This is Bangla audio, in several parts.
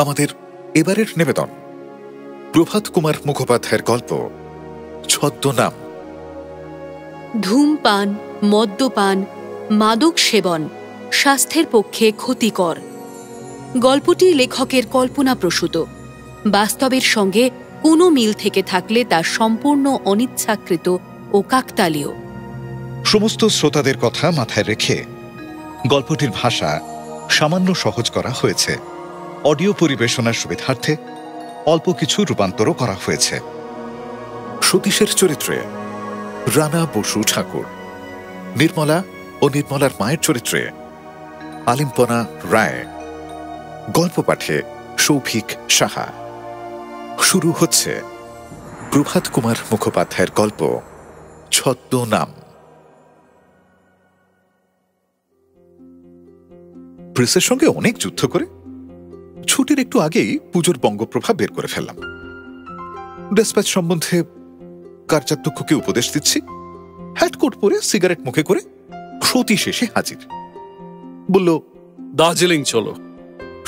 আমাদের এবারের নিবেদন প্রভাত কুমার মুখোপাধ্যায়ের গল্প ছদ্মনাম। ধূমপান, মদ্যপান, মাদক সেবন স্বাস্থ্যের পক্ষে ক্ষতিকর। গল্পটি লেখকের কল্পনাপ্রসূত। বাস্তবের সঙ্গে কোনো মিল থেকে থাকলে তা সম্পূর্ণ অনিচ্ছাকৃত ও কাকতালীয়। সমস্ত শ্রোতাদের কথা মাথায় রেখে গল্পটির ভাষা সামান্য সহজ করা হয়েছে। অডিও পরিবেশনার সুবিধার্থে অল্প কিছু রূপান্তরও করা হয়েছে। সতীশের চরিত্রে রানা বসু ঠাকুর, নির্মলা ও নির্মলার মায়ের চরিত্রে আলিম্পনা রায়, গল্প পাঠে সৌভিক সাহা। শুরু হচ্ছে প্রভাত কুমার মুখোপাধ্যায়ের গল্প ছদ্মনাম। প্রেসের সঙ্গে অনেক যুদ্ধ করে ছুটির একটু আগেই পুজোর বঙ্গপ্রভা বের করে ফেললাম। ডেসপ্যাচ সম্বন্ধে কার্যাধ্যক্ষকে উপদেশ দিচ্ছি। হ্যাটকোট পরে সিগারেট মুখে করে সতীশ এসে হাজির। বলল, দার্জিলিং চলো।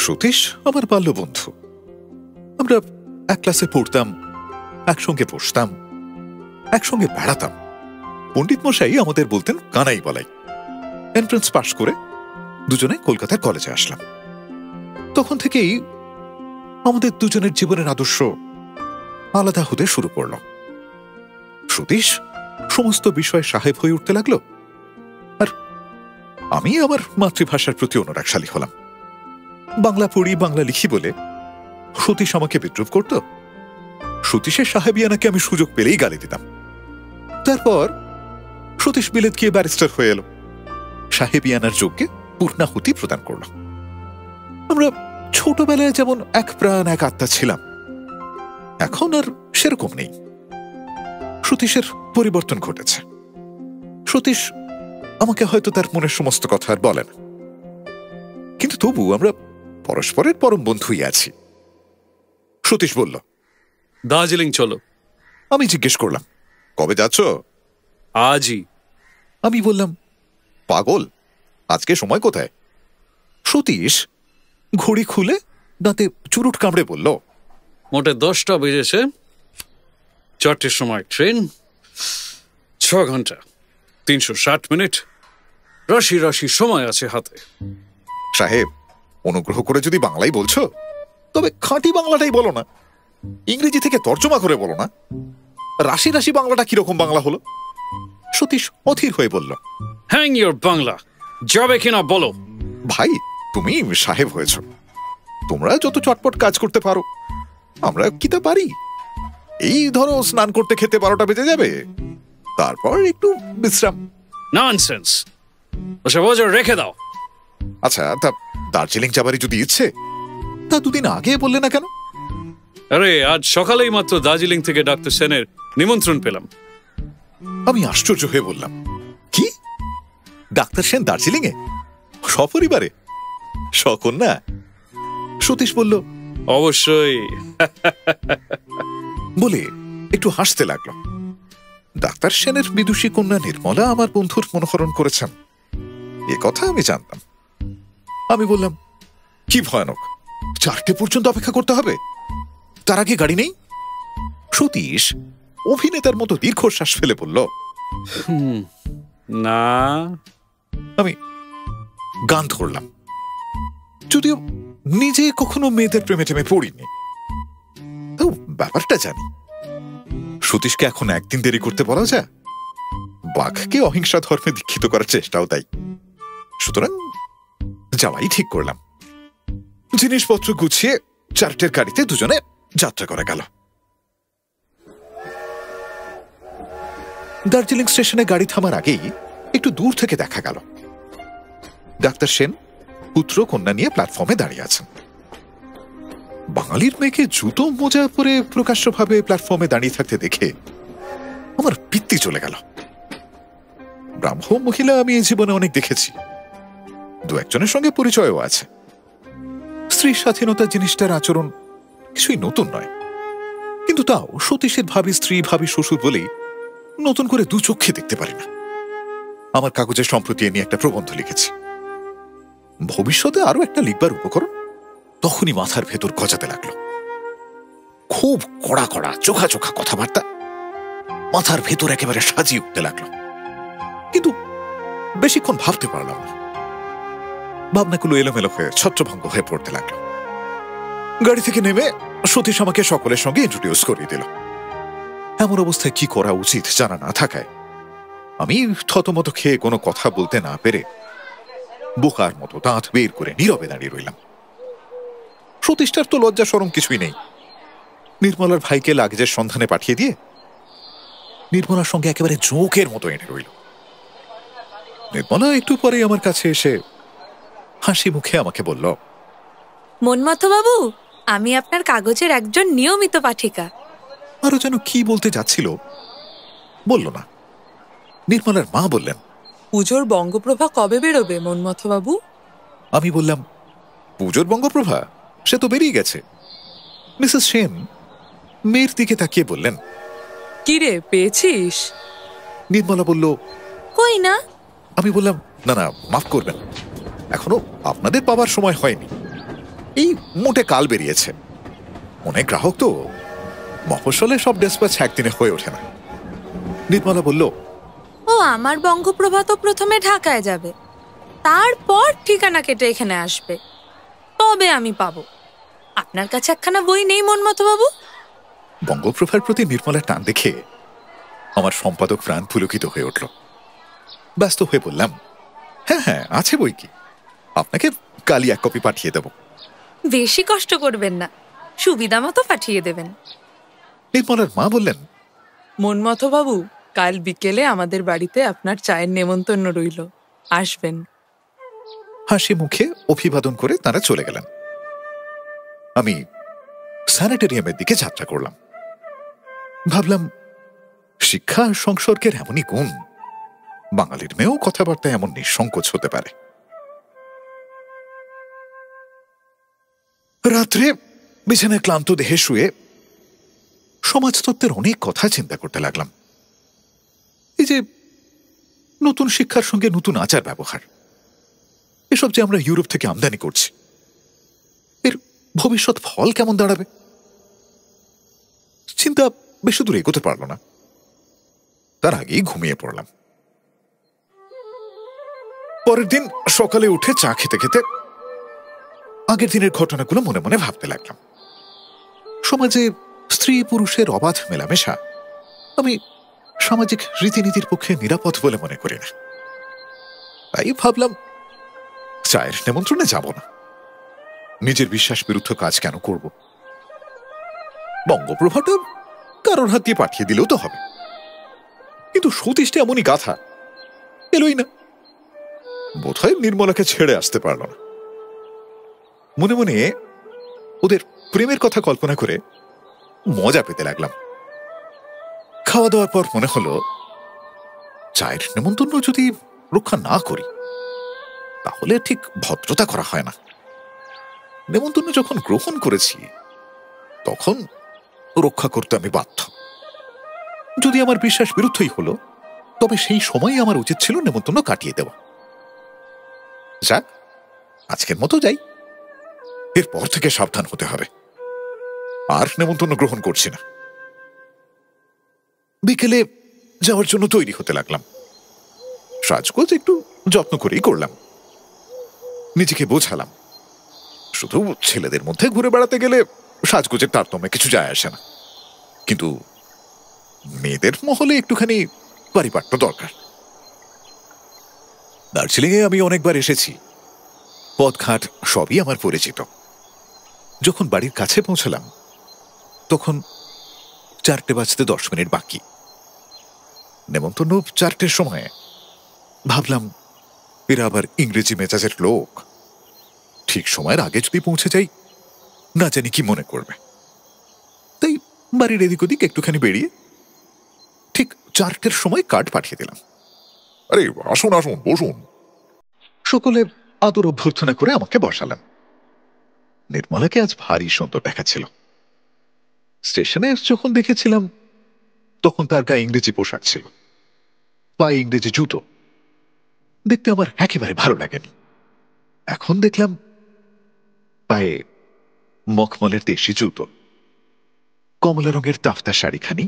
সতীশ আমার বাল্য বন্ধু। আমরা এক ক্লাসে পড়তাম, একসঙ্গে বসতাম, একসঙ্গে বেড়াতাম। পণ্ডিত মশাই আমাদের বলতেন কানাই বলাই। এন্ট্রান্স পাশ করে দুজনে কলকাতার কলেজে আসলাম। তখন থেকেই আমাদের দুজনের জীবনের আদর্শ আলাদা হতে শুরু করল। সতীশ সমস্ত বিষয়ে সাহেব হয়ে উঠতে লাগলো, আর আমি আমার মাতৃভাষার প্রতি অনুরাগশালী হলাম। বাংলা পড়ি, বাংলা লিখি বলে সতীশ আমাকে বিদ্রুপ করত। সতীশের সাহেবিয়ানাকে আমি সুযোগ পেলেই গালি দিতাম। তারপর সতীশ বিলেত গিয়ে ব্যারিস্টার হয়ে এলো, সাহেবিয়ানার যোগ্যে পূর্ণাহুতি প্রদান করল। আমরা ছোটবেলায় যেমন এক প্রাণ এক আত্মা ছিলাম, এখন আর সেরকম নেই। সতীশের পরিবর্তন ঘটেছে। সতীশ আমাকে হয়তো তার মনের সমস্ত কথা আর বলে না, কিন্তু তবু আমরা পরস্পরের পরম বন্ধুই আছি। সতীশ বলল, দার্জিলিং চলো। আমি জিজ্ঞেস করলাম, কবে যাচ্ছ? আজই। আমি বললাম, পাগল, আজকে সময় কোথায়? সতীশ ঘড়ি খুলে দাঁতে চুরুট কামড়ে বলল, মোটে 10টা বেজেছে। 4টের সময় ট্রেন, 6 ঘন্টা 360 মিনিট, রাশি রাশি সময় আছে হাতে। সাহেব, অনুগ্রহ করে যদি বাংলাই বলছো তবে খাঁটি বাংলাটাই বলো না, ইংরেজি থেকে তর্জমা করে বলো না। রাশি রাশি বাংলাটা কিরকম বাংলা হলো? সতীশ অধীর হয়ে বলল, হ্যাং ইওর বাংলা, যাবে কিনা বলো। ভাই, তুমি সাহেব হয়েছ, তোমরা যত চটপট কাজ করতে পারো, আমরা কি তা পারি? এই ধরো, স্নান করতে খেতে 12টা বেজে যাবে, তারপর একটু বিশ্রাম। ননসেন্স, ওসব ওজোর রেখে দাও। আচ্ছা, তা দার্জিলিং যাবারই যদি ইচ্ছে, তা দুদিন আগে বললে না কেন? আরে, আজ সকালেই মাত্র দার্জিলিং থেকে ডাক্তার সেনের নিমন্ত্রণ পেলাম। আমি আশ্চর্য হয়ে বললাম, কি? ডাক্তার সেন দার্জিলিং এ সপরিবারে? সকন্যা? সতীশ বলল, অবশ্যই। বলে একটু হাসতে লাগলো। ডাক্তার সেনের বিদুষী কন্যা নির্মলা আমার বন্ধুর মনোহরণ করেছেন, এ কথা আমি জানতাম। আমি বললাম, কি ভয়ানক, 4টে পর্যন্ত অপেক্ষা করতে হবে? তার আগে গাড়ি নেই? সতীশ অভিনেতার মতো দীর্ঘশ্বাস ফেলে বলল, না। আমি গান ধরলাম, যদিও নিজে কখনো মেয়েদের প্রেমে টেমে পড়িনি, তাও ব্যাপারটা জানি। সতীশকে এখন একদিন দেরি করতে বলা যায়? বাঘকে অহিংসা ধর্মে দীক্ষিত করার চেষ্টাও তাই। সুতরাং যাওয়াই ঠিক করলাম। জিনিসপত্র গুছিয়ে 4টের গাড়িতে দুজনে যাত্রা করা গেল। দার্জিলিং স্টেশনে গাড়ি থামার আগেই একটু দূর থেকে দেখা গেল ডাক্তার সেন পুত্র কন্যা নিয়ে প্ল্যাটফর্মে দাঁড়িয়ে আছেন। বাঙালির মেয়েকে জুতো মোজা পরে প্রকাশ্যভাবে প্ল্যাটফর্মে দাঁড়িয়ে থাকতে দেখে আমার পিত্তি চলে গেল। ব্রাহ্ম মহিলা আমি এই জীবনে অনেক দেখেছি, 2-1জনের সঙ্গে পরিচয়ও আছে। স্ত্রী স্বাধীনতা জিনিসটার আচরণ কিছুই নতুন নয়, কিন্তু তাও সতীশের ভাবি স্ত্রী, ভাবি শ্বশুর বলেই নতুন করে দু চোখে দেখতে পারি না। আমার কাগজে সম্প্রতি নিয়ে একটা প্রবন্ধ লিখেছি, ভবিষ্যতে আরো একটা লিখবার উপকরণ তখনই মাথার ভেতর গজাতে লাগলো। খুব কড়া কড়া চোখা চোখা কথাবার্তা মাথার ভেতর একেবারে সাজিয়ে উঠতে লাগলো। কিন্তু বেশিক্ষণ ভাবতে পারলাম না। ভাবনাগুলো এলোমেলো হয়ে ছত্রভঙ্গ হয়ে পড়তে লাগলো। গাড়ি থেকে নেমে সতীশ আমাকে সকলের সঙ্গে ইন্ট্রোডিউস করিয়ে দিল। এমন অবস্থায় কি করা উচিত জানা না থাকায় আমি থতমত খেয়ে কোনো কথা বলতে না পেরে বোকার মতো দাঁত বের করে নীরবে দাঁড়িয়ে রইলাম। সতীশটার তো লজ্জা শরম কিছুই নেই। নির্মলার ভাইকে লাগেজের সন্ধানে পাঠিয়ে দিয়ে নির্মলার সঙ্গে একেবারে জোকের মতো এনে রইল। নির্মলা একটু পরে আমার কাছে এসে হাসি মুখে আমাকে বলল, মন্মথবাবু, আমি আপনার কাগজের একজন নিয়মিত পাঠিকা। আরো যেন কি বলতে যাচ্ছিল, বলল না। নির্মলার মা বললেন, পুজোর বঙ্গপ্রভা কবে বেরোবে মন্মথবাবু? আমি বললাম, পুজোর বঙ্গপ্রভা সে তো বেরিয়ে গেছে। মিসেস সেন মেয়ের দিকে তাকিয়ে বললেন, কি রে, পেয়েছিস? নির্মলা বলল, কই না। আমি বললাম, না না, মাফ করবেন, এখনো আপনাদের পাবার সময় হয়নি। এই মোটে কাল বেরিয়েছে। অনেক গ্রাহক তো, মফস্বলে সব ডেসপ্যাচ একদিনে হয়ে ওঠে না। নির্মলা বলল, ও আমার বঙ্গপ্রভা তো প্রথমে ঢাকায় যাবে, তারপর ঠিকানা কেটে এখানে আসবে, তবে আমি পাবো। আপনার কাছে একখানা বই নেই মন্মথবাবু? বঙ্গপ্রভার প্রতি নির্মলার টান দেখে আমার সম্পাদক প্রাণ পুলকিত হয়ে উঠল। ব্যস্ত হয়ে বললাম, হ্যাঁ হ্যাঁ আছে বই কি, আপনাকে কালই এক কপি পাঠিয়ে দেব। বেশি কষ্ট করবেন না, সুবিধা মতো পাঠিয়ে দেবেন। নির্মলার মা বললেন, মন্মথবাবু, কাল বিকেলে আমাদের বাড়িতে আপনার চায়ের নেমন্তন্ন রইল, আসবেন। হাসি মুখে অভিবাদন করে তারা চলে গেলেন। আমি স্যানিটেরিয়ামের দিকে যাত্রা করলাম। ভাবলাম, শিক্ষা আর সংসর্গের এমনই গুণ, বাঙালির মেয়েও কথাবার্তা এমন নিঃসংকোচ হতে পারে। রাত্রে বিছানায় ক্লান্ত দেহে শুয়ে সমাজতত্ত্বের অনেক কথা চিন্তা করতে লাগলাম। এই যে নতুন শিক্ষার সঙ্গে নতুন আচার ব্যবহার, এসব যে আমরা ইউরোপ থেকে আমদানি করছি, এর ভবিষ্যৎ ফল কেমন দাঁড়াবে? চিন্তা বেশি দূর এগোতে পারল না। তার আগেই ঘুমিয়ে পড়লাম। পরের দিন সকালে উঠে চা খেতে খেতে আগের দিনের ঘটনাগুলো মনে মনে ভাবতে লাগলাম। সমাজে স্ত্রী পুরুষের অবাধ মেলামেশা আমি সামাজিক রীতিনীতির পক্ষে নিরাপদ বলে মনে করি না। তাই ভাবলাম, চায়ের নেমন্ত্রণে যাব না। নিজের বিশ্বাস বিরুদ্ধ কাজ কেন করব? বঙ্গপ্রভাটা কারোর হাত দিয়ে পাঠিয়ে দিলেও তো হবে। কিন্তু সতীশটা এমনই গাথা, এলোই না। বোধহয় নির্মলাকে ছেড়ে আসতে পারল না। মনে মনে ওদের প্রেমের কথা কল্পনা করে মজা পেতে লাগলাম। খাওয়া দাওয়ার পর মনে হলো, চায়ের নেমন্তন্ন যদি রক্ষা না করি তাহলে ঠিক ভদ্রতা করা হয় না। নেমন্তন্ন যখন গ্রহণ করেছি তখন রক্ষা করতে আমি বাধ্য। যদি আমার বিশ্বাস বিরুদ্ধই হলো, তবে সেই সময়ই আমার উচিত ছিল নেমন্তন্ন কাটিয়ে দেওয়া। যাক, আজকের মতো যাই, এরপর থেকে সাবধান হতে হবে। আর নেমন্তন্ন গ্রহণ করছি না। বিকেলে যাওয়ার জন্য তৈরি হতে লাগলাম। সাজগোজ একটু যত্ন করেই করলাম। নিজেকে বোঝালাম, শুধু ছেলেদের মধ্যে ঘুরে বেড়াতে গেলে সাজগোজের তারতম্যে কিছু যায় আসে না, কিন্তু মেয়েদের মহলে একটুখানি পারিপাট্য দরকার। দার্জিলিংয়ে আমি অনেকবার এসেছি, পথঘাট সবই আমার পরিচিত। যখন বাড়ির কাছে পৌঁছলাম তখন 4:10 বাকি। নেমন্তন্ন 4টের সময়। ভাবলাম, এরা আবার ইংরেজি মেজাজের লোক, ঠিক সময়ের আগে যদি পৌঁছে যাই না জানি কি মনে করবে। তাই বাড়ির এদিক ওদিক একটুখানি বেরিয়ে ঠিক 4টের সময় কার্ড পাঠিয়ে দিলাম। আরে আসুন আসুন, বসুন। সকলে আদর অভ্যর্থনা করে আমাকে বসালাম। নির্মলাকে আজ ভারী সুন্দর দেখাচ্ছিল। স্টেশনে যখন দেখেছিলাম তখন তার গায়ে ইংরেজি পোশাক ছিল, পায়ে ইংরেজি জুতো, দেখতে আমার একেবারে ভালো লাগেনি। এখন দেখলাম পায়ে মখমলের দেশি জুতো, কমলা রঙের তাফতা শাড়িখানি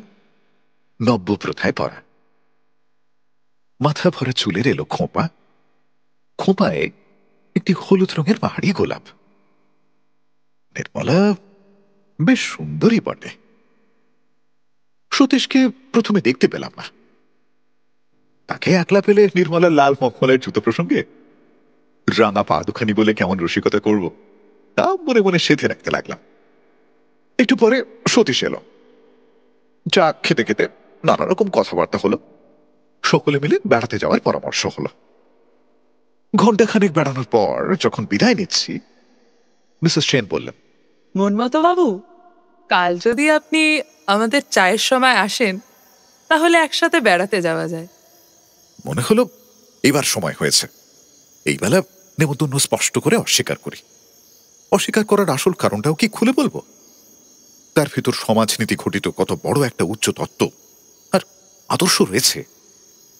নব্য প্রথায় পরা, মাথা ভরা চুলের এলো খোঁপা, খোঁপায় একটি হলুদ রঙের পাহাড়ি গোলাপ। নির্মলা বেশ সুন্দরী বটে। সতীশকে প্রথমে দেখতে পেলাম না, তাকে একলা পেলে নির্মলার লাল মখমলের জুতো প্রসঙ্গে রাঙা পা দুখানি বলে কেমন রসিকতা করব তা মনে মনে সেধে রাখতে লাগলাম। একটু পরে সতীশ এলো। চা খেতে খেতে নানা রকম কথাবার্তা হলো, সকলে মিলে বেড়াতে যাওয়ার পরামর্শ হলো। ঘণ্টাখানেক বেড়ানোর পর যখন বিদায় নিচ্ছি, মিসেস সেন বললেন, মনমতো বাবু, কাল যদি আপনি আমাদের চায়ের সময় আসেন তাহলে একসাথে বেড়াতে যাওয়া যায়। মনে হলো এবার সময় হয়েছে। এই বেলা নেমন্তন্ন স্পষ্ট করে অস্বীকার করি। অস্বীকার করার আসল কারণটাও কি খুলে বলবো? তার ভিতর সমাজনীতি ঘটিত কত বড় একটা উচ্চ তত্ত্ব আর আদর্শ রয়েছে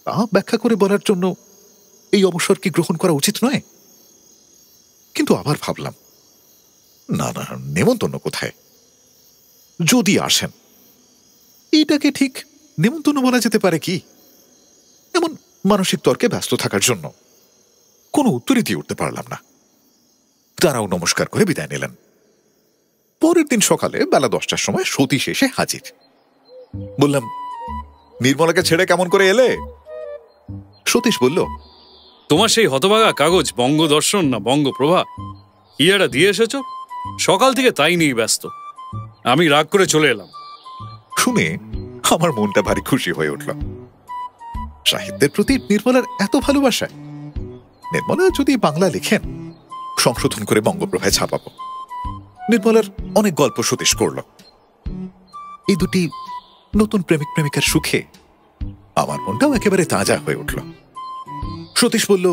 তা ব্যাখ্যা করে বলার জন্য এই অবসর কি গ্রহণ করা উচিত নয়? কিন্তু আবার ভাবলাম, না না, নেমন্তন্ন কোথায়? যদি আসেন, এইটাকে ঠিক নেমন্তন্ন বলা যেতে পারে কি? এমন মানসিক তর্কে ব্যস্ত থাকার জন্য কোনো উত্তরই দিয়ে উঠতে পারলাম না। তারাও নমস্কার করে বিদায় নিলেন। পরের দিন সকালে বেলা 10টার সময় সতীশ এসে হাজির। বললাম, নির্মলাকে ছেড়ে কেমন করে এলে? সতীশ বলল, তোমার সেই হতভাগা কাগজ বঙ্গদর্শন না বঙ্গপ্রভা ইয়েটা দিয়ে এসেছ, সকাল থেকে তাই নিয়ে ব্যস্ত। আমি রাগ করে চলে এলাম। শুনে আমার মনটা ভারী খুশি হয়ে উঠল। সাহিত্যের প্রতি নির্মলার এত ভালোবাসা। নির্মলা যদি বাংলা লেখেন, সংশোধন করে বঙ্গপ্রভায় ছাপাবো। নির্মলার অনেক গল্প সতীশ করল। এই দুটি নতুন প্রেমিক প্রেমিকার সুখে আমার মনটাও একেবারে তাজা হয়ে উঠল। সতীশ বলল,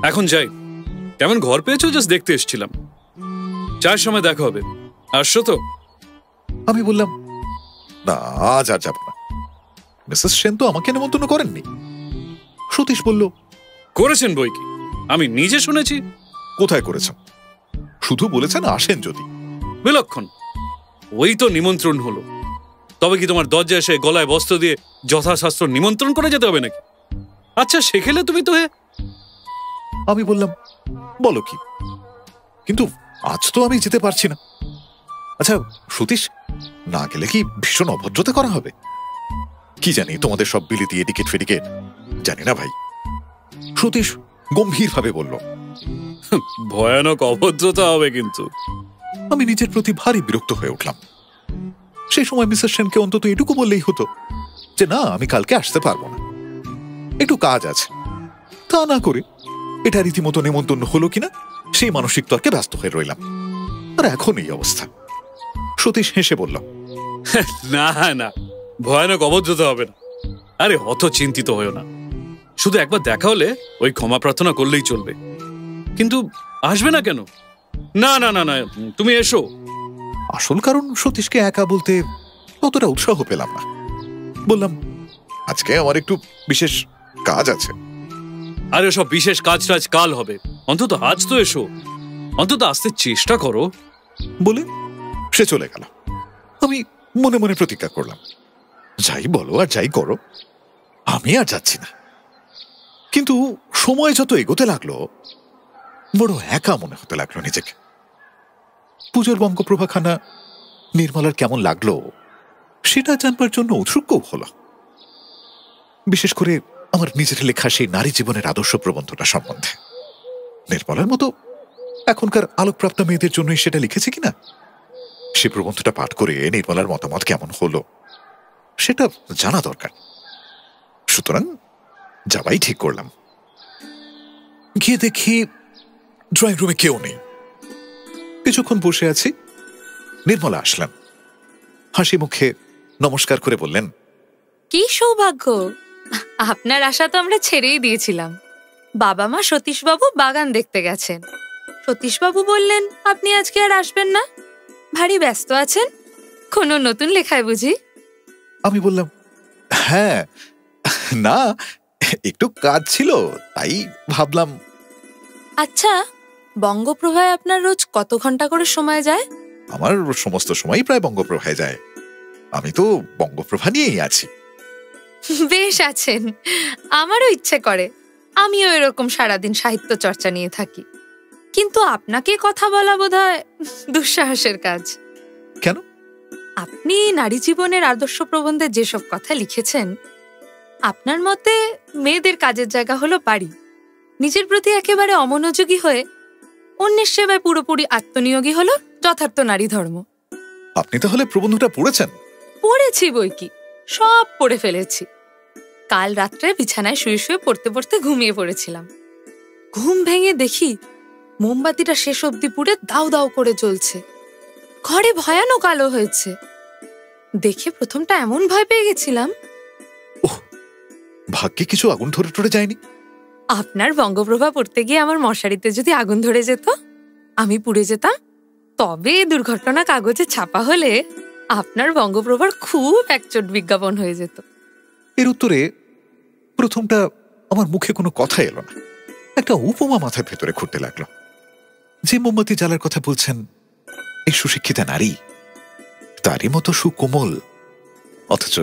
এখন যাই। কেমন ঘর পেয়েছো? জাস্ট দেখতে এসেছিলাম। চায়ের সময় দেখা হবে, আসছো তো? আমি বললাম, না, আজ আর যাব না। মিসেস সেন তো আমাকে নেমন্তন্ন করেননি। সতীশ বলল, করেছেন বই কি, আমি নিজে শুনেছি। কোথায় করেছেন? শুধু বলেছেন আসেন যদি। বিলক্ষণ, ওই তো নিমন্ত্রণ হলো। তবে কি তোমার দরজায় এসে গলায় বস্ত্র দিয়ে যথাশাস্ত্র নিমন্ত্রণ করে যেতে হবে নাকি? আচ্ছা, সেখেলে তুমি তো আমি বললাম, বলো কি, কিন্তু আজ তো আমি যেতে পারছি না। আচ্ছা সতীশ, না গেলে কি ভীষণ অভদ্রতা করা হবে? কি জানি তোমাদের সব বিলিতি এটিকেট ফেটিকেট, জানি না ভাই। সতীশ গম্ভীর ভাবে বলল, ভয়ানক অভদ্রতা হবে কিন্তু। আমি নিজের প্রতি ভারী বিরক্ত হয়ে উঠলাম। সেই সময় মিসেস সেনকে অন্তত এটুকু বললেই হতো যে না, আমি কালকে আসতে পারবো না, একটু কাজ আছে। তা না করে এটা রীতিমতো নেমন্তন্ন হলো কিনা সেই মানসিক তর্কে ব্যস্ত হয়ে রইলাম। আর এখন এই অবস্থা। সতীশ হেসে বলল, না না, ভয়ানক অভদ্রতা হবে না। আরে অত চিন্তিত হয়েও না, শুধু একবার দেখা হলে ওই ক্ষমা প্রার্থনা করলেই চলবে। কিন্তু আসবে না কেন? না না না না, তুমি এসো। আসল কারণ সতীশকে একা বলতে অতটা উৎসাহ পেলাম না। বললাম, আজকে আমার একটু বিশেষ কাজ আছে। আরে সব বিশেষ কাজ টাজ কাল হবে, অন্তত আজ তো এসো, অন্তত আসতে চেষ্টা করো। বলে সে চলে গেল। আমি মনে মনে প্রতিজ্ঞা করলাম, যাই বলো আর যাই করো, আমি আর যাচ্ছি না। কিন্তু সময় যত এগোতে লাগলো, বড় একা মনে হতে লাগলো নিজেকে। পুজোর বঙ্গপ্রভাখানা নির্মলার কেমন লাগলো সেটা জানবার জন্য উৎসুকও হলো। বিশেষ করে আমার নিজের লেখা সেই নারী জীবনের আদর্শ প্রবন্ধটা সম্বন্ধে। নির্মলার মতো এখনকার আলোকপ্রাপ্ত মেয়েদের জন্যই সেটা লিখেছে কিনা, সে প্রবন্ধটা পাঠ করে নির্মলার মতামত কেমন হলো সেটা জানা দরকার। সুতরাং যাবাই ঠিক করলাম। গিয়ে দেখি ড্রয়িং রুমে কেউ নেই। কিছুক্ষণ বসে আছি, নির্মলা আসলেন। হাসি মুখে নমস্কার করে বললেন, কি সৌভাগ্য! আপনার আশা তো আমরা ছেড়েই দিয়েছিলাম। বাবা মা সতীশবাবু বাগান দেখতে গেছেন। সতীশবাবু বললেন আপনি আজকে আর আসবেন না, ভারী ব্যস্ত আছেন। কোনো নতুন লেখায় বুঝি? আমি বললাম, হ্যাঁ, না, একটু কাজ ছিল, তাই ভাবলাম। আচ্ছা, বঙ্গপ্রভায় আপনার রোজ কত ঘন্টা করে সময় যায়? আমার সমস্ত সময়ই প্রায় বঙ্গপ্রভায় যায়। আমি তো বঙ্গপ্রভা নিয়েই আছি। বেশ আছেন। আমারও ইচ্ছে করে আমিও এরকম সারাদিন সাহিত্য চর্চা নিয়ে থাকি, কিন্তু আপনাকে কথা বলা বোধহয় দুঃসাহসের কাজ। কেন? আপনি নারী জীবনের আদর্শ প্রবন্ধে যেসব কথা লিখেছেন, আপনার মতে মেয়েদের কাজের জায়গা হলো বাড়ি, নিজের প্রতি একেবারে অমনোযোগী হয়ে অন্যের সেবায় পুরোপুরি আত্মনিয়োগী হলো যথার্থ নারী ধর্ম। আপনি তাহলে প্রবন্ধটা পড়েছেন? পড়েছি বই কি, সব পড়ে ফেলেছি। কাল রাত্রে বিছানায় শুয়ে শুয়ে পড়তে পড়তে ঘুমিয়ে পড়েছিলাম। ঘুম ভেঙে দেখি মোমবাতিটা শেষ অবধি পুড়ে দাউ দাউ করে জ্বলছে। ঘরে ভয়ানক আলো হয়েছে। দেখে প্রথমটা এমন ভয় পেয়ে গেছিলাম। ওহ, ভাগ্যে কিছু আগুন ধরে টরে যায়নি? আপনার বঙ্গপ্রভা পড়তে গিয়ে আমার মশারিতে যদি আগুন ধরে যেত, আমি পুড়ে যেতাম, তবে দুর্ঘটনা কাগজে ছাপা হলে আপনার বঙ্গপ্রভার খুব একচোট বিজ্ঞাপন হয়ে যেত। এর উত্তরে প্রথমটা আমার মুখে কোনো কথা এলো না। একটা উপমা মাথার ভেতরে ঘুরতে লাগলো। যে মোমবাতি জ্বালার কথা বলছেন এই সুশিক্ষিতা নারী, তারই মতো সুকোমল, অথচ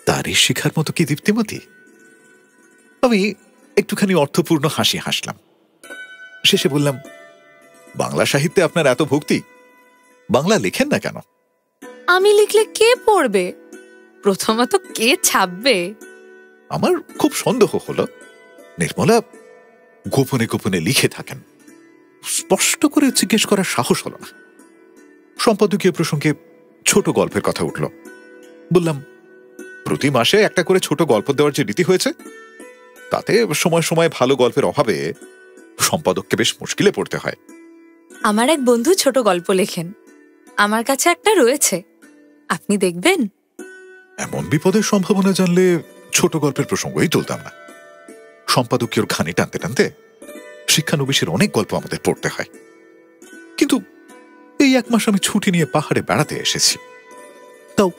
তারই শিখার মতো কি দীপ্তিমতী। আমি একটুখানি অর্থপূর্ণ হাসি হাসলাম। শেষে বললাম, বাংলা সাহিত্যে আপনার এত ভক্তি, বাংলা লেখেন না কেন? আমি লিখলে কে পড়বে? প্রথমত কে ছাপবে? আমার খুব সন্দেহ হলো নির্মলা গোপনে গোপনে লিখে থাকেন। স্পষ্ট করে জিজ্ঞেস করার সাহস হলো না। সম্পাদকীয় প্রসঙ্গে ছোট গল্পের কথা উঠল। বললাম, প্রতি মাসে একটা করে ছোট গল্প দেওয়ার যে রীতি হয়েছে, তাতে সময় সময় ভালো গল্পের অভাবে সম্পাদককে বেশ মুশকিলে পড়তে হয়। আমার এক বন্ধু ছোট গল্প লেখেন, আমার কাছে একটা রয়েছে, আপনি দেখবেন। এমন বিপদের সম্ভাবনা জানলে ছোট গল্পের প্রসঙ্গই তুলতাম না। সম্পাদকীয় ঘানি টানতে টানতে শিক্ষানবিশের অনেক গল্প আমাদের পড়তে হয়। কিন্তু এই এক মাস আমি ছুটি নিয়ে পাহাড়ে বেড়াতে এসেছি, তাও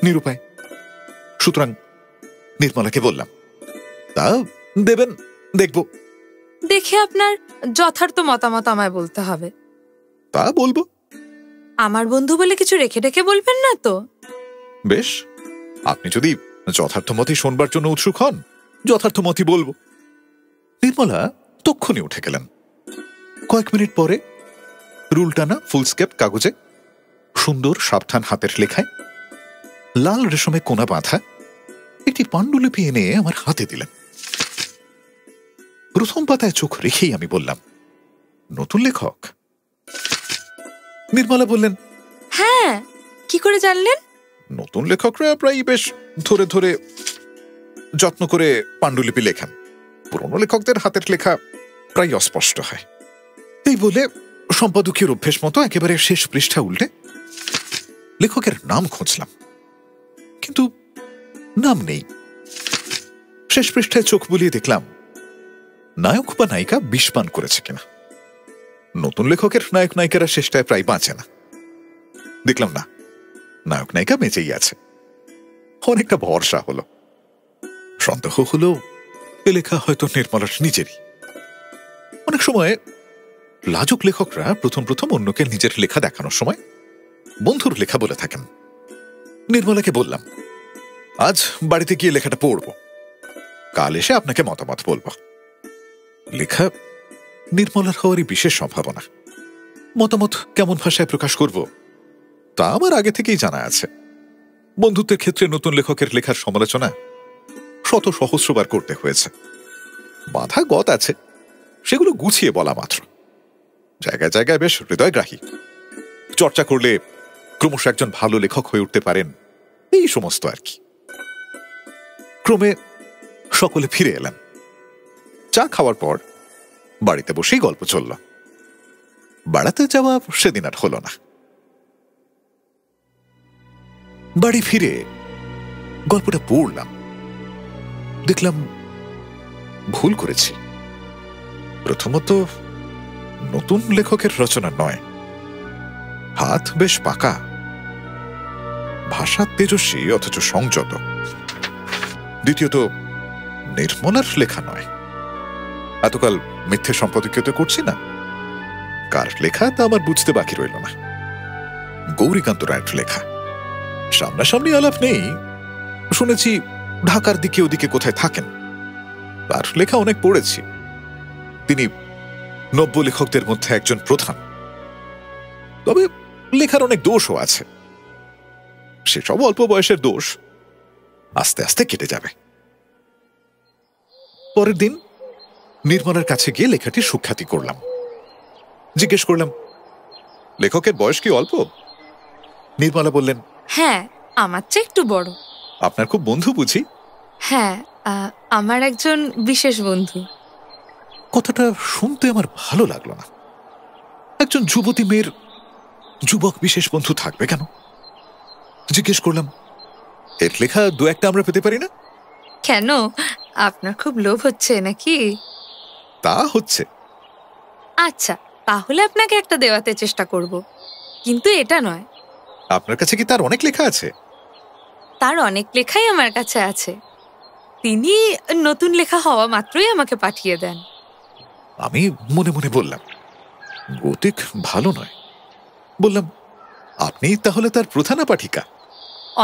নিরুপায়। সুতরাং নির্মলাকে বললাম, তা দেবেন, দেখব। দেখে আপনার যথার্থ মতামত আমায় বলতে হবে। তা বলবো। আমার বন্ধু বলে কিছু রেখে রেখে বলবেন না তো? বেশ, আপনি যদি যথার্থ মতই শোনবার জন্য উৎসুক হন, যথার্থ মতই বলবো। নির্মলা তক্ষুনি উঠে গেলেন। কয়েক মিনিট পরে রুল টানা ফুলস্কেপ কাগজে সুন্দর সাবধান হাতের লেখায় লাল রেশমে কোনা বাঁধা একটি পাণ্ডুলিপি এনে আমার হাতে দিলেন। প্রথম পাতায় চোখ রেখেই আমি বললাম, নতুন লেখক? নির্মলা বললেন, হ্যাঁ। কি করে জানলেন? নতুন লেখকরা প্রায় বেশ ধরে ধরে যত্ন করে পাণ্ডুলিপি লেখেন। পুরনো লেখকদের হাতের লেখা প্রায় অস্পষ্ট হয়। এই বলে সম্পাদকীয় অভ্যেস মতো একেবারে শেষ পৃষ্ঠা উল্টে লেখকের নাম খুঁজলাম, কিন্তু নাম নেই। শেষ পৃষ্ঠায় চোখ বুলিয়ে দেখলাম নায়ক বা নায়িকা বিষ পান করেছে কিনা। নতুন লেখকের নায়ক নায়িকারা শেষটায় প্রায় বাঁচে না। দেখলাম না, নায়ক নায়িকা বেঁচেই আছে। অনেকটা ভরসা হলো। সন্দেহ হলো এ লেখা হয়তো নির্মলার নিজেরই। অনেক সময় লাজুক লেখকরা প্রথম প্রথম অন্যকে নিজের লেখা দেখানোর সময় বন্ধুর লেখা বলে থাকেন। নির্মলাকে বললাম, আজ বাড়িতে গিয়ে লেখাটা পড়ব, কাল এসে আপনাকে মতামত বলব। লেখা নির্মলার হওয়ারই বিশেষ সম্ভাবনা। মতামত কেমন ভাষায় প্রকাশ করব তা আমার আগে থেকেই জানা আছে। বন্ধুত্বের ক্ষেত্রে নতুন লেখকের লেখার সমালোচনা শত সহস্রবার করতে হয়েছে। বাধা গত আছে, সেগুলো গুছিয়ে বলা মাত্র। জায়গায় জায়গায় বেশ হৃদয়গ্রাহী। চর্চা করলে ক্রমশ একজন ভালো লেখক হয়ে উঠতে পারেন, এই সমস্ত আর কি। ক্রমে সকলে ফিরে এলেন। চা খাওয়ার পর বাড়িতে বসেই গল্প চলল। বেড়াতে যাওয়া সেদিন আর হলো না। বাড়ি ফিরে গল্পটা পড়লাম, দেখলাম ভুল করেছি। প্রথমত নতুন লেখকের রচনা নয়, হাত বেশ পাকা, ভাষা তেজস্বী অথচ সংযত। দ্বিতীয়ত নির্মলার লেখা নয়। এতকাল মিথ্যে সম্পাদকীয়তা করছি না, কার লেখা তা আমার বুঝতে বাকি রইল না। গৌরীকান্ত রায়ের লেখা। সামনাসামনি আলাপ নেই, শুনেছি ঢাকার দিকে ওদিকে কোথায় থাকেন। তার লেখা অনেক পড়েছি। তিনি নব্য লেখকদের মধ্যে একজন প্রধান। তবে লেখার অনেক দোষও আছে। সেসব অল্প বয়সের দোষ, আস্তে আস্তে কেটে যাবে। পরের দিন নির্মলার কাছে গিয়ে লেখাটির সুখ্যাতি করলাম। জিজ্ঞেস করলাম, লেখকের বয়স কি অল্প? নির্মলা বললেন, হ্যাঁ, আমার চেয়ে একটু বড়। আপনার খুব বন্ধু বুঝি? হ্যাঁ, আমার একজন বিশেষ বন্ধু। কথাটা শুনতে আমার ভালো লাগলো না। একজন যুবতী মেয়ের যুবক বিশেষ বন্ধু থাকবে কেন? জিজ্ঞেস করলাম, এর লেখা দু একটা আমরা পেতে পারি না? কেন, আপনার খুব লোভ হচ্ছে নাকি? তা হচ্ছে। আচ্ছা, তাহলে আপনাকে একটা দেওয়াতে চেষ্টা করব, কিন্তু এটা নয়। আপনার কাছে কি তার অনেক লেখা আছে? তার অনেক লেখাই আমার কাছে আছে। তিনি নতুন লেখা হওয়া মাত্রই আমাকে পাঠিয়ে দেন। আমি মনে মনে বললাম, গতিক ভালো নয়। বললাম, আপনি তাহলে তার প্রধানা পাঠিকা?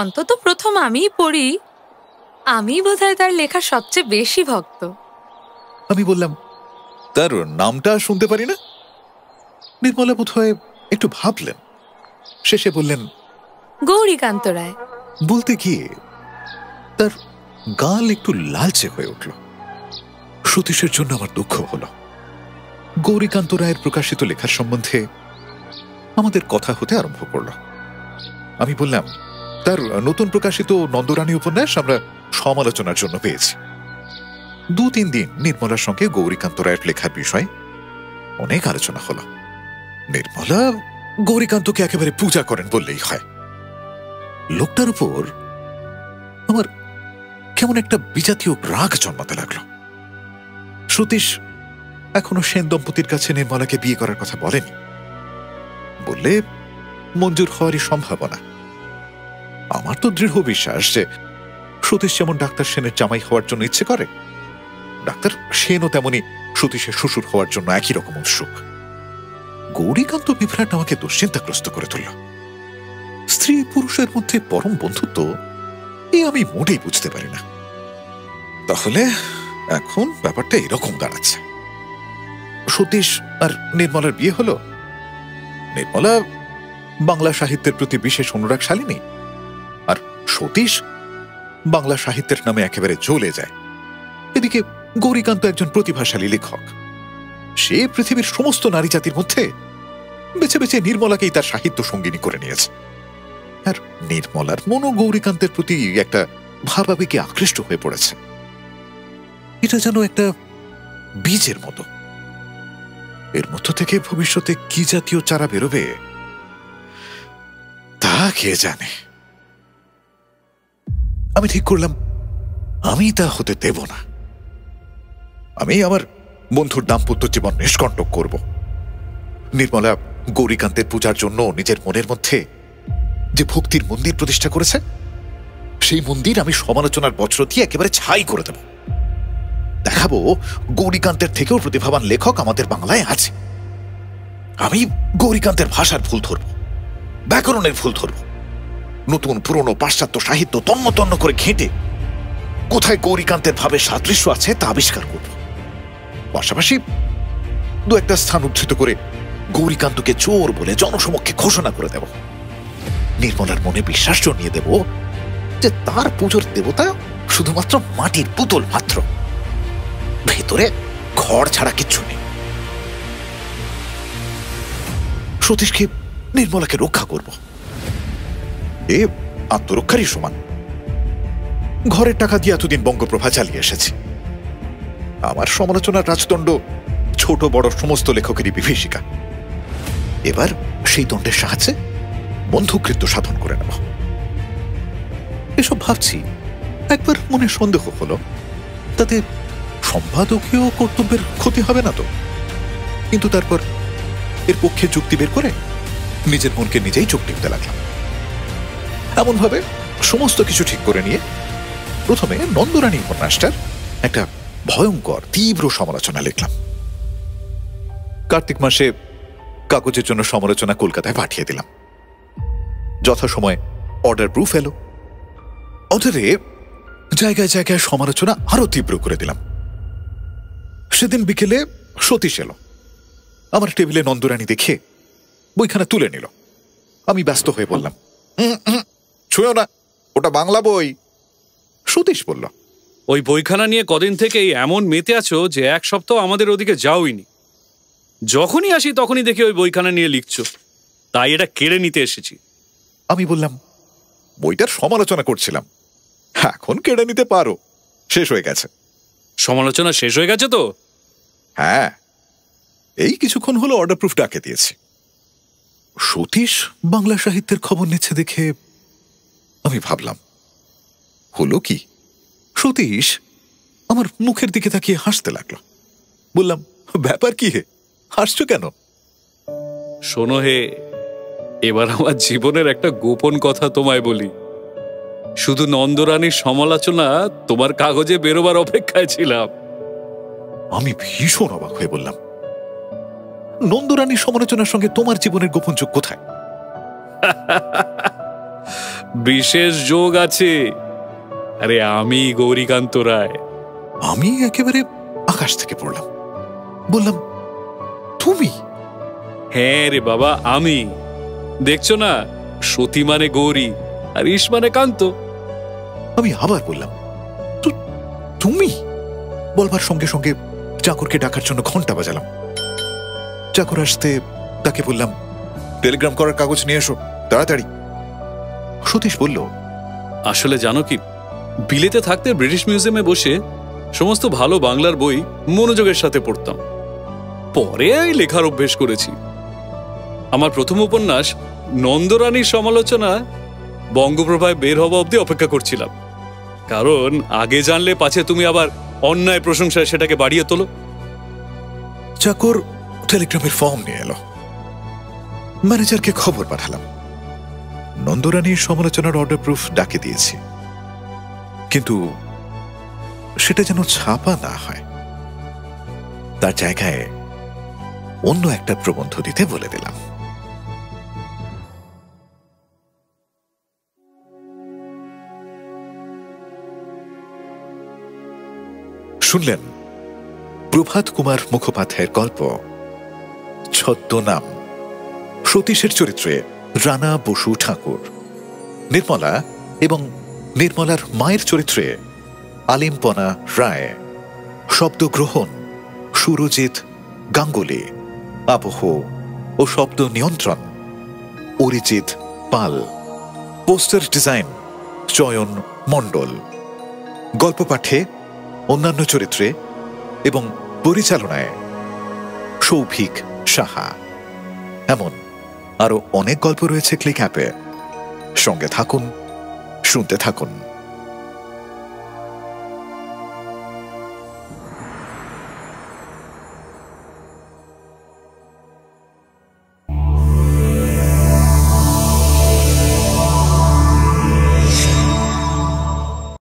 অন্তত প্রথম আমিই পড়ি। আমি বোধহয় তার লেখা সবচেয়ে বেশি ভক্ত। আমি বললাম, তার নামটা শুনতে পারি না? নির্মলা বোধহয় একটু ভাবলেন, শেষে বললেন, গৌরীকান্ত রায়। বলতে গিয়ে তার গাল একটু লালচে হয়ে উঠল। সতীশের জন্য আমার দুঃখ হল। গৌরীকান্ত রায়ের প্রকাশিত লেখার সম্বন্ধে আমাদের কথা হতে আরম্ভ করল। আমি বললাম, তার নতুন প্রকাশিত নন্দরানী উপন্যাস আমরা সমালোচনার জন্য পেয়েছি। 2-3 দিন নির্মলার সঙ্গে গৌরীকান্ত রায়ের লেখার বিষয়ে অনেক আলোচনা হল। নির্মলা গৌরীকান্তকে একেবারে পূজা করেন বললেই হয়। লোকটার উপর আমার কেমন একটা বিজাতীয় রাগ জন্মাতে লাগলো। সতীশ এখনো সেন দম্পতির কাছে নির্মলাকে বিয়ে করার কথা বলেনি। বললে মঞ্জুর হওয়ারই সম্ভাবনা। আমার তো দৃঢ় বিশ্বাস যে সতীশ যেমন ডাক্তার সেনের জামাই হওয়ার জন্য ইচ্ছে করে, ডাক্তার সেনও তেমনি সতীশের শ্বশুর হওয়ার জন্য একই রকম উৎসুক। গৌরীকান্ত বিভ্রাট আমাকে দুশ্চিন্তাগ্রস্ত করে তুলল। স্ত্রী পুরুষের মধ্যে পরম বন্ধুত্ব এ আমি মোটেই বুঝতে পারি না। তাহলে এখন ব্যাপারটা এরকম দাঁড়াচ্ছে। সতীশ আর নির্মলার বিয়ে হলো। নির্মলা বাংলা সাহিত্যের প্রতি বিশেষ অনুরাগশালিনী, আর সতীশ বাংলা সাহিত্যের নামে একেবারে জ্বলে যায়। এদিকে গৌরীকান্ত একজন প্রতিভাশালী লেখক। সে পৃথিবীর সমস্ত নারী জাতির মধ্যে বেছে বেছে নির্মলাকেই তার সাহিত্য সঙ্গিনী করে নিয়েছে। আর নির্মলার মনও গৌরীকান্তের প্রতি একটা ভাবাবেগে আকৃষ্ট হয়ে পড়েছে। এটা যেন একটা বীজের মতো। এর মধ্য থেকে ভবিষ্যতে কি জাতীয় চারা বেরোবে তা কে জানে। আমি ঠিক করলাম, আমি তা হতে দেব না। আমি আমার বন্ধুর দাম্পত্য জীবন নিষ্কণ্টক করব। নির্মলা গৌরীকান্তের পূজার জন্য নিজের মনের মধ্যে যে ভক্তির মন্দির প্রতিষ্ঠা করেছে, সেই মন্দির আমি সমালোচনার বজ্র দিয়ে একেবারে ছাই করে দেব। দেখাবো গৌরীকান্তের থেকেও প্রতিভাবান লেখক আমাদের বাংলায় আছে। আমি গৌরীকান্তের ভাষার ভুল ধরব, ব্যাকরণের ভুল ধরব, নতুন পুরনো পাশ্চাত্য সাহিত্য তন্ন তন্ন করে ঘেঁটে কোথায় গৌরীকান্তের ভাবে সাদৃশ্য আছে তা আবিষ্কার করব। পাশাপাশি 2-1টা স্থান উদ্ধৃত করে গৌরীকান্তকে চোর বলে জনসমক্ষে ঘোষণা করে দেব। নির্মলার মনে বিশ্বাস জন্মিয়ে দেব যে তার পুজোর দেবতা শুধুমাত্র মাটির পুতুল মাত্র, ভেতরে খড় ছাড়া কিচ্ছু নেই। সতীশকে নির্মলাকে রক্ষা করব, এ আত্মরক্ষারই সমান। ঘরের টাকা দিয়ে এতদিন বঙ্গপ্রভা চালিয়ে এসেছি। আমার সমালোচনার রাজদণ্ড ছোট বড় সমস্ত লেখকেরই বিভীষিকা। এবার সেই দণ্ডের সাহায্যে বন্ধুকৃত্য সাধন করে নেব। এসব ভাবছি, একবার মনে সন্দেহ হলো, তাতে সম্পাদকীয় কর্তব্যের ক্ষতি হবে না তো? কিন্তু তারপর এর পক্ষে যুক্তি বের করে নিজের মনকে নিজেই চোখ টিপতে লাগলাম। এমনভাবে সমস্ত কিছু ঠিক করে নিয়ে প্রথমে নন্দরানী উপন্যাসটার একটা ভয়ঙ্কর তীব্র সমালোচনা লিখলাম। কার্তিক মাসে কাগজের জন্য সমালোচনা কলকাতায় পাঠিয়ে দিলাম। যথাসময়ে অর্ডার প্রুফ এলো। অর্ডারে জায়গায় জায়গায় সমালোচনা আরো তীব্র করে দিলাম। সেদিন বিকেলে সতীশ এলো। আমার টেবিলে নন্দরানী দেখে বইখানা তুলে নিল। আমি ব্যস্ত হয়ে বললাম, ছুঁয়ো না, ওটা বাংলা বই। সতীশ বলল, ওই বইখানা নিয়ে কদিন থেকেই এমন মেতে আছো যে এক সপ্তাহ আমাদের ওদিকে যাওইনি। যখনই আসি তখনই দেখি ওই বইখানা নিয়ে লিখছো, তাই এটা কেড়ে নিতে এসেছি। আমি বললাম, বইটার সমালোচনা করছিলাম, এখন কেড়ে নিতে পারো, শেষ হয়ে গেছে। সমালোচনা শেষ হয়ে গেছে তো? হ্যাঁ, এই কিছুক্ষণ হলো অর্ডার প্রুফ ডাকে দিয়েছি। সতীশ বাংলা সাহিত্যের খবর নিচ্ছে দেখে আমি ভাবলাম, হলো কি? সতীশ আমার মুখের দিকে তাকিয়ে হাসতে লাগলো। বললাম, ব্যাপার কি হে, হাসছো কেন? শোনো হে, এবার আমার জীবনের একটা গোপন কথা তোমায় বলি। শুধু নন্দরানীর সমালোচনা তোমার কাগজে বেরোবার অপেক্ষায় ছিলাম। আমি ভীষণ অবাক হয়ে বললাম, নন্দরানীর সমালোচনার সঙ্গে তোমার জীবনের গোপন যোগ কোথায়? বিশেষ যোগ আছে। আরে আমি গৌরীকান্ত রায়। আমি একেবারে আকাশ থেকে পড়লাম। বললাম, তুমি? হ্যাঁ রে বাবা, আমি। দেখছো না, সতী মানে গৌরী আর ঈশ মানে কান্ত। আমি আবার বললাম, তুমি? বলবার সঙ্গে সঙ্গে চাকরকে ডাকার জন্য ঘন্টা বাজালাম। চাকর আসতে তাকে বললাম, টেলিগ্রাম করার কাগজ নিয়ে এসো তাড়াতাড়ি। সতীশ বলল, আসলে জানো কি, বিলেতে থাকতে ব্রিটিশ মিউজিয়ামে বসে সমস্ত ভালো বাংলার বই মনোযোগের সাথে পড়তাম। পরে এই লেখার অভ্যেস করেছি। আমার প্রথম উপন্যাস নন্দরানীর সমালোচনা বঙ্গপ্রভায় বের হওয়া অবধি অপেক্ষা করছিলাম, কারণ আগে জানলে পাছে তুমি আবার অন্যায় প্রশংসায় সেটাকে বাড়িয়ে তোলো। চাকর টেলিগ্রামের ফর্ম নিয়ে এলো। ম্যানেজারকে খবর পাঠালাম, নন্দরানীর সমালোচনার অর্ডার প্রুফ ডাকে দিয়েছি, কিন্তু সেটা যেন ছাপা না হয়, তার জায়গায় অন্য একটা প্রবন্ধ দিতে বলে দিলাম। শুনলেন প্রভাত কুমার মুখোপাধ্যায়ের গল্প ছদ্মনাম। সতীশের চরিত্রে রানা বসু ঠাকুর, নির্মলা এবং নির্মলার মায়ের চরিত্রে আলিমপনা রায়, শব্দগ্রহণ সুরজিৎ গাঙ্গুলি, আবহ ও শব্দ নিয়ন্ত্রণ অরিজিৎ পাল, পোস্টার ডিজাইন চয়ন মণ্ডল, গল্প পাঠে অন্যান্য চরিত্রে এবং পরিচালনায় সৌভিক সাহা। এমন আরো অনেক গল্প রয়েছে ক্লিক অ্যাপে। সঙ্গে থাকুন, শুনতে থাকুন।